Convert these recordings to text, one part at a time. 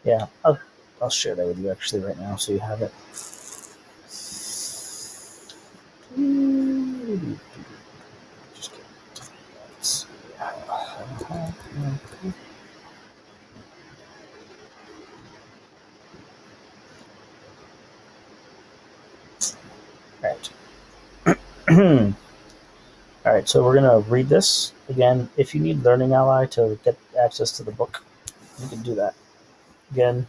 Yeah, I'll share that with you actually right now so you have it. Just kidding. Let's Right. All right, so we're going to read this. Again, if you need Learning Ally to get access to the book, you can do that. Again,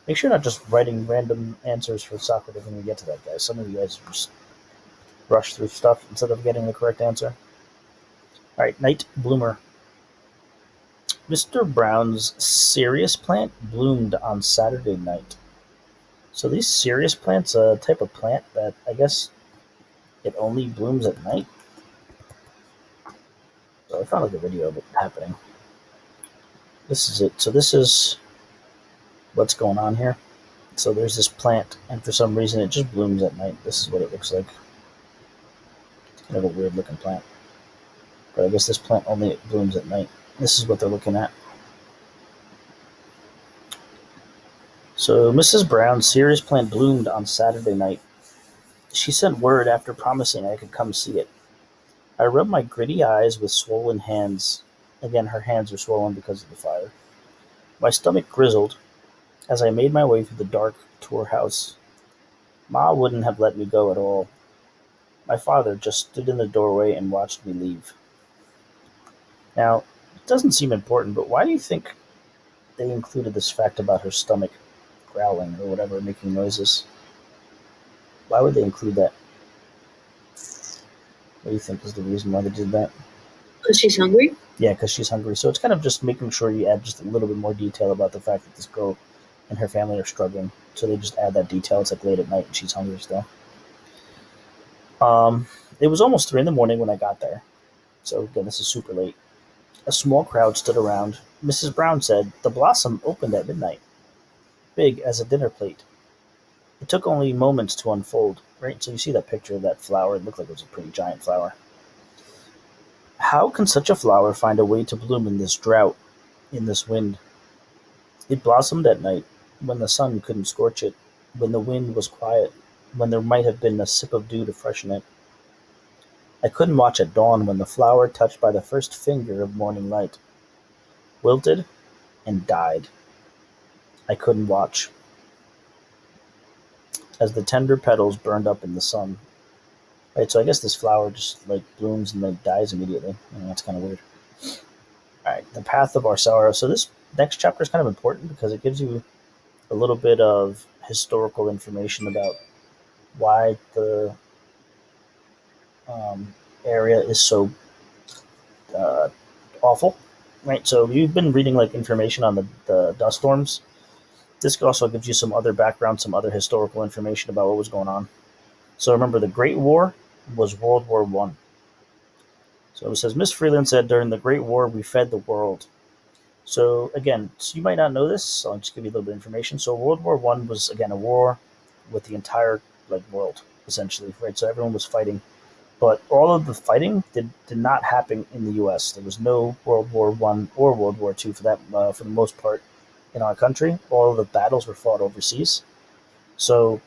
make sure you're not just writing random answers for Socrates when we get to that, guys. Some of you guys just rush through stuff instead of getting the correct answer. All right, Night Bloomer. Mr. Brown's Sirius plant bloomed on Saturday night. So these Sirius plants, a type of plant that I guess it only blooms at night. So I found like a video of it happening. This is it. So this is what's going on here. So there's this plant, and for some reason it just blooms at night. This is what it looks like. It's kind of a weird looking plant. But I guess this plant only blooms at night. This is what they're looking at. So Mrs. Brown's Sirius plant bloomed on Saturday night. She sent word after promising I could come see it. I rubbed my gritty eyes with swollen hands. Again, her hands are swollen because of the fire. My stomach grizzled as I made my way through the dark to her house. Ma wouldn't have let me go at all. My father just stood in the doorway and watched me leave. Now, it doesn't seem important, but why do you think they included this fact about her stomach growling or whatever, making noises? Why would they include that? What do you think is the reason why they did that? Because she's hungry? Yeah, because she's hungry. So it's kind of just making sure you add just a little bit more detail about the fact that this girl and her family are struggling. So they just add that detail. It's like late at night and she's hungry still. It was almost 3 in the morning when I got there. So again, this is super late. A small crowd stood around. Mrs. Brown said, "The blossom opened at midnight, big as a dinner plate." It took only moments to unfold, right? So you see that picture of that flower. It looked like it was a pretty giant flower. How can such a flower find a way to bloom in this drought, in this wind? It blossomed at night, when the sun couldn't scorch it, when the wind was quiet, when there might have been a sip of dew to freshen it. I couldn't watch at dawn when the flower, touched by the first finger of morning light, wilted and died. I couldn't watch as the tender petals burned up in the sun. Right, so I guess this flower just like blooms and then dies immediately. That's kind of weird. All right, the path of our sorrow. So this next chapter is kind of important because it gives you a little bit of historical information about why the area is so uh, awful. Right, so you've been reading like information on the dust storms. This also gives you some other background, some other historical information about what was going on. So remember, the Great War was World War One. So it says, Miss Freeland said, during the Great War, we fed the world. So again, so you might not know this, so I'll just give you a little bit of information. So World War One was again a war with the entire world, essentially, right? So everyone was fighting. But all of the fighting did not happen in the U.S. There was no World War One or World War Two for the most part in our country. All of the battles were fought overseas. So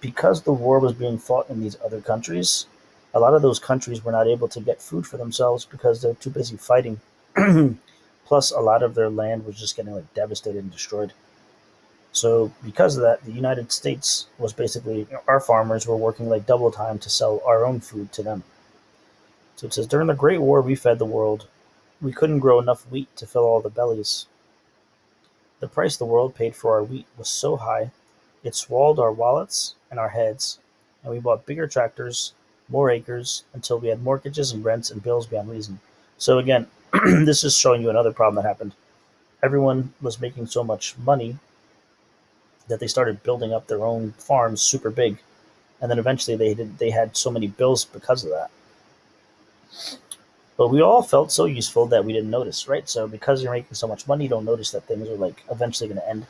because the war was being fought in these other countries, a lot of those countries were not able to get food for themselves because they're too busy fighting. Plus, a lot of their land was just getting devastated and destroyed. So, because of that, the United States was basically our farmers were working double time to sell our own food to them. So it says during the Great War, we fed the world. We couldn't grow enough wheat to fill all the bellies. The price the world paid for our wheat was so high, it swallowed our wallets and our heads, and we bought bigger tractors, more acres, until we had mortgages and rents and bills beyond reason. So again, this is showing you another problem that happened. Everyone was making so much money that they started building up their own farms super big, and then eventually they had so many bills because of that. But we all felt so useful that we didn't notice, right? So because you're making so much money, you don't notice that things are eventually going to end.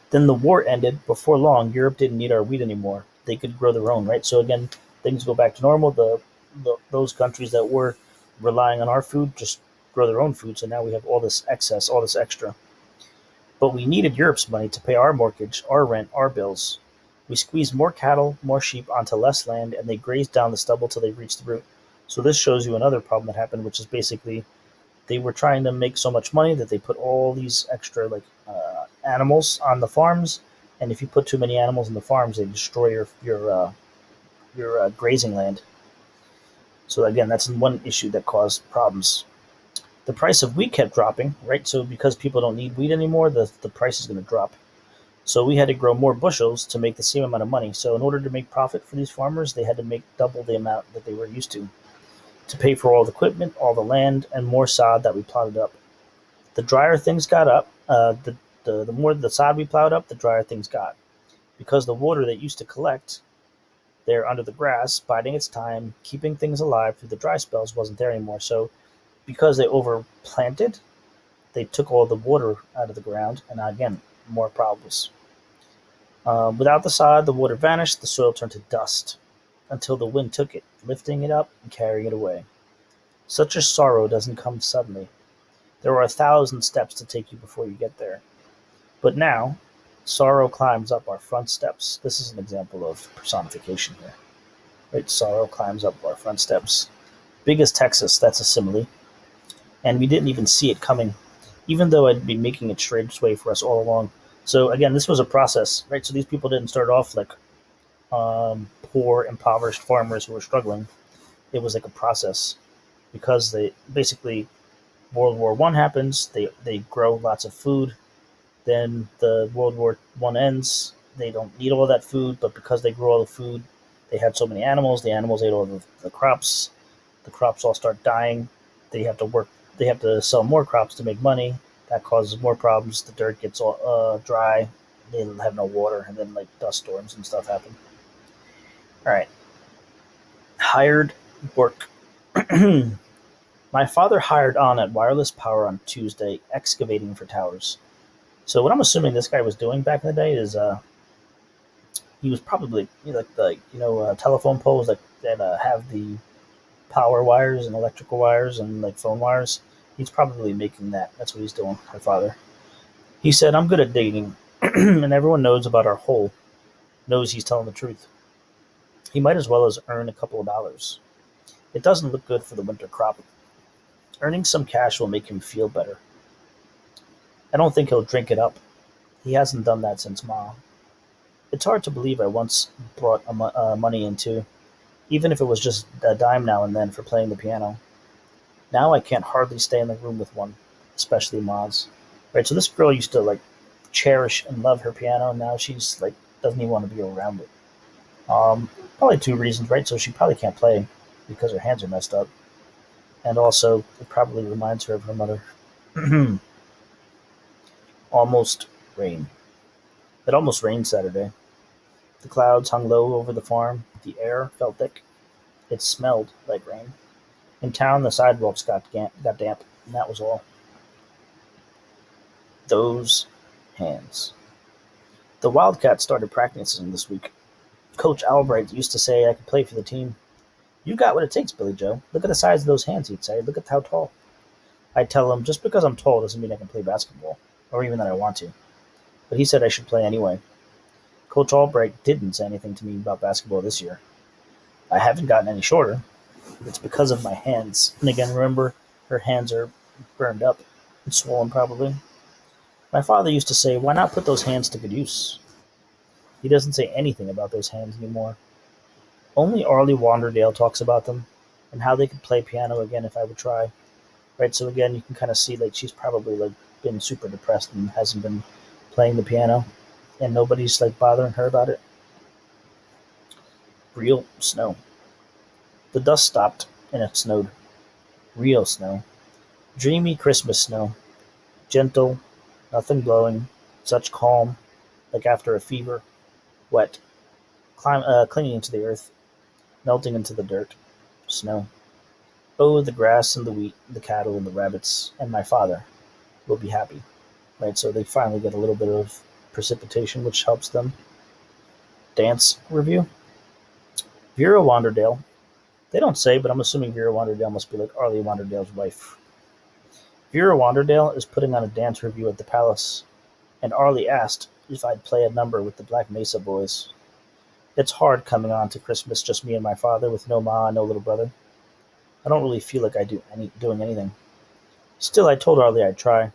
Then the war ended. Before long, Europe didn't need our wheat anymore. They could grow their own, right? So again, things go back to normal. Those countries that were relying on our food just grow their own food. So now we have all this excess, all this extra. But we needed Europe's money to pay our mortgage, our rent, our bills. We squeezed more cattle, more sheep onto less land, and they grazed down the stubble till they reached the root. So this shows you another problem that happened, which is basically they were trying to make so much money that they put all these extra animals on the farms, and if you put too many animals in the farms, they destroy your grazing land. So again, that's one issue that caused problems. The price of wheat kept dropping, right? So because people don't need wheat anymore, the price is going to drop. So we had to grow more bushels to make the same amount of money. So in order to make profit for these farmers, they had to make double the amount that they were used to pay for all the equipment, all the land, and more sod that we plotted up. The drier things got up, the more the sod we plowed up, the drier things got. Because the water that used to collect there under the grass, biding its time, keeping things alive through the dry spells wasn't there anymore. So because they overplanted, they took all the water out of the ground, and again, more problems. Without the sod, the water vanished, the soil turned to dust, until the wind took it, lifting it up and carrying it away. Such a sorrow doesn't come suddenly. There are 1,000 steps to take you before you get there. But now, sorrow climbs up our front steps. This is an example of personification here. Right? Sorrow climbs up our front steps. Big as Texas, that's a simile. And we didn't even see it coming, even though I'd been making it straight its way for us all along. So again, this was a process, right? So these people didn't start off like poor, impoverished farmers who were struggling. It was like a process because they basically World War One happens. They grow lots of food. Then the World War One ends. They don't need all that food, but because they grow all the food, they had so many animals. The animals ate all the crops. The crops all start dying. They have to work. They have to sell more crops to make money. That causes more problems. The dirt gets all dry. They have no water, and then like dust storms and stuff happen. All right. Hired work. My father hired on at Wireless Power on Tuesday, excavating for towers. So what I'm assuming this guy was doing back in the day is he was probably telephone poles that have the power wires and electrical wires and like phone wires. He's probably making that. That's what he's doing, my father. He said, "I'm good at dating," and everyone knows about our hole, knows he's telling the truth. He might as well as earn a couple of dollars. It doesn't look good for the winter crop. Earning some cash will make him feel better. I don't think he'll drink it up. He hasn't done that since Ma. It's hard to believe I once brought money into, even if it was just a dime now and then for playing the piano. Now I can't hardly stay in the room with one, especially Ma's. Right, so this girl used to like cherish and love her piano, and now she's like doesn't even want to be around it. Probably two reasons, right? So she probably can't play because her hands are messed up, and also it probably reminds her of her mother. Almost rain. It almost rained Saturday. The clouds hung low over the farm. The air felt thick. It smelled like rain. In town, the sidewalks got damp, and that was all. Those hands. The Wildcats started practicing this week. Coach Albright used to say I could play for the team. "You got what it takes, Billy Joe. Look at the size of those hands," he'd say. "Look at how tall." I'd tell him, just because I'm tall doesn't mean I can play basketball, or even that I want to. But he said I should play anyway. Coach Albright didn't say anything to me about basketball this year. I haven't gotten any shorter. It's because of my hands. And again, remember, her hands are burned up and swollen probably. My father used to say, "Why not put those hands to good use?" He doesn't say anything about those hands anymore. Only Arlie Wanderdale talks about them and how they could play piano again if I would try. Right, so again, you can kind of see like she's probably like been super depressed and hasn't been playing the piano, and nobody's like bothering her about it. Real snow. The dust stopped and it snowed. Real snow. Dreamy Christmas snow. Gentle, nothing blowing, such calm, like after a fever. Wet. Clinging to the earth, melting into the dirt. Snow. Oh, the grass and the wheat, the cattle and the rabbits, and my father will be happy. Right, so they finally get a little bit of precipitation, which helps them. Dance review. Vera Wanderdale. They don't say, but I'm assuming Vera Wanderdale must be like Arlie Wanderdale's wife. Vera Wanderdale is putting on a dance review at the Palace, and Arlie asked if I'd play a number with the Black Mesa boys. It's hard coming on to Christmas just me and my father with no ma and no little brother. I don't really feel like doing anything. Still, I told Arlie I'd try,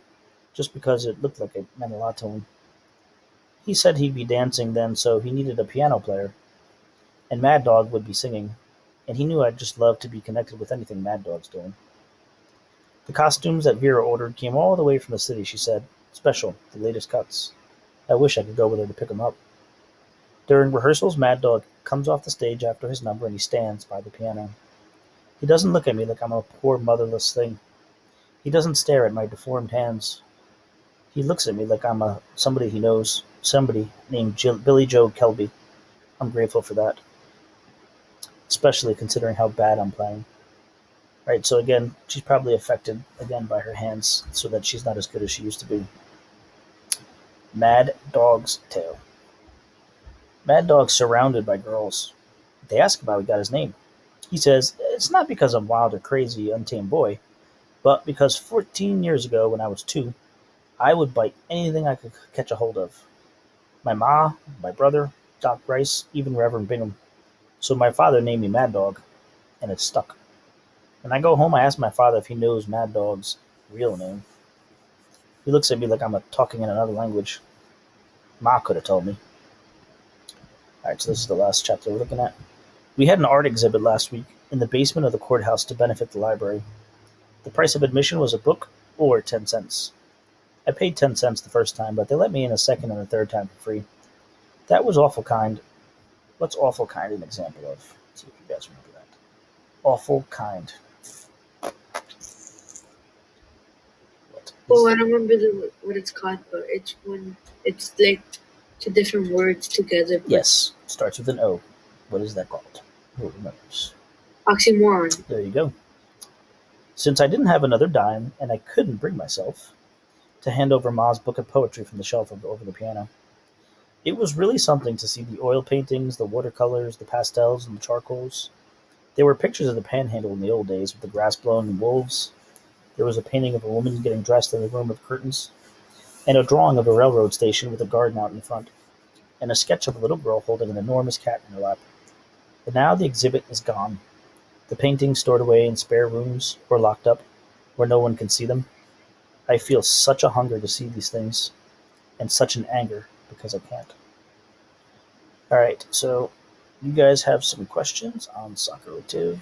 just because it looked like it meant a lot to him. He said he'd be dancing then, so he needed a piano player, and Mad Dog would be singing, and he knew I'd just love to be connected with anything Mad Dog's doing. The costumes that Vera ordered came all the way from the city, she said. Special, the latest cuts. I wish I could go with her to pick 'em up. During rehearsals, Mad Dog comes off the stage after his number and he stands by the piano. He doesn't look at me like I'm a poor motherless thing. He doesn't stare at my deformed hands. He looks at me like I'm somebody he knows, somebody named Billy Joe Kelby. I'm grateful for that, especially considering how bad I'm playing. Right, so again, she's probably affected again by her hands, so that she's not as good as she used to be. Mad Dog's Tale. Mad Dog's surrounded by girls. They ask him how he got his name. He says, it's not because I'm wild or crazy, untamed boy, but because 14 years ago, when I was 2, I would bite anything I could catch a hold of. My ma, my brother, Doc Rice, even Reverend Bingham. So my father named me Mad Dog, and it stuck. When I go home, I ask my father if he knows Mad Dog's real name. He looks at me like I'm talking in another language. Ma could have told me. Alright, so this is the last chapter we're looking at. We had an art exhibit last week in the basement of the courthouse to benefit the library. The price of admission was a book or 10 cents. I paid 10 cents the first time, but they let me in a second and a third time for free. That was awful kind. What's awful kind an example of? Let's see if you guys remember that. Awful kind. Oh, I don't remember what it's called, but it's when it's like 2 different words together. Yes, it starts with an O. What is that called? Who remembers? Oxymoron. There you go. Since I didn't have another dime, and I couldn't bring myself to hand over Ma's book of poetry from the shelf over the piano, it was really something to see the oil paintings, the watercolors, the pastels, and the charcoals. There were pictures of the Panhandle in the old days with the grass blowing and wolves. There was a painting of a woman getting dressed in a room with curtains, and a drawing of a railroad station with a garden out in front, and a sketch of a little girl holding an enormous cat in her lap. But now the exhibit is gone. The paintings stored away in spare rooms or locked up where no one can see them. I feel such a hunger to see these things, and such an anger because I can't. Alright, so you guys have some questions on Socrative.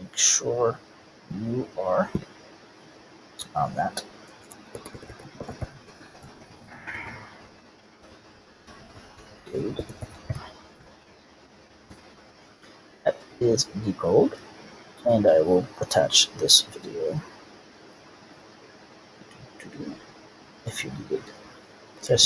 Make sure you are on that. Good. That is decode, and I will attach this video if you need it.